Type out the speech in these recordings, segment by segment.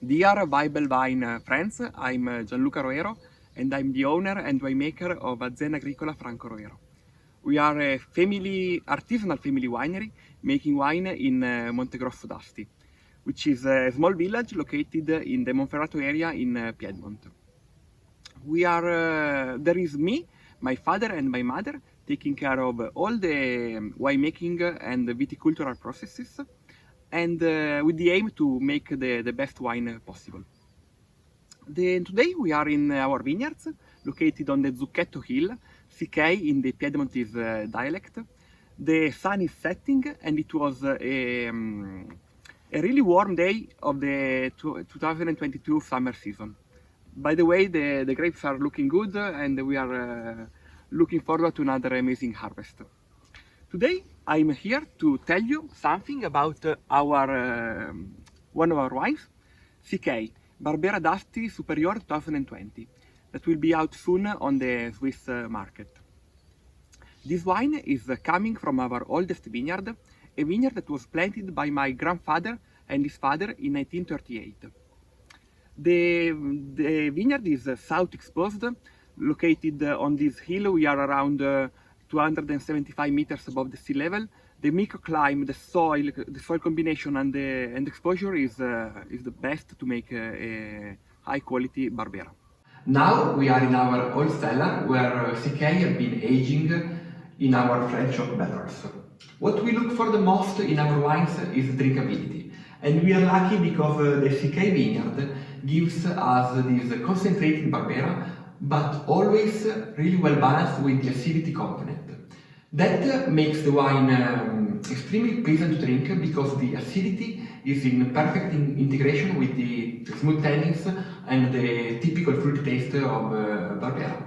Dear Bible Wine friends, I'm Gianluca Roero and I'm the owner and winemaker of Azienda Agricola Franco Roero. We are a artisanal family winery making wine in Montegrosso d'Asti, which is a small village located in the Monferrato area in Piedmont. There is me, my father and my mother taking care of all the winemaking and viticultural processes and with the aim to make the best wine possible. Today we are in our vineyards located on the Zucchetto Hill, CK in the Piedmontese dialect. The sun is setting and it was a really warm day of the 2022 summer season. By the way, the grapes are looking good and we are looking forward to another amazing harvest. Today I'm here to tell you something about one of our wines, CK, Barbera d'Asti Superior 2020, that will be out soon on the Swiss market. This wine is coming from our oldest vineyard, a vineyard that was planted by my grandfather and his father in 1938. The vineyard is south exposed, located on this hill. We are around 275 meters above the sea level. The microclimate, the soil combination and the exposure is the best to make a high quality Barbera. Now we are in our old cellar where CK have been aging in our French oak barrels. What we look for the most in our wines is drinkability. And we are lucky because the CK vineyard gives us this concentrated Barbera, but always really well balanced with the acidity component. That makes the wine extremely pleasant to drink because the acidity is in perfect integration with the smooth tannins and the typical fruity taste of Barbera.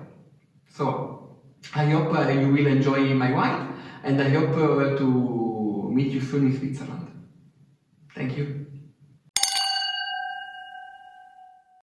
So I hope you will enjoy my wine and I hope to meet you soon in Switzerland. Thank you.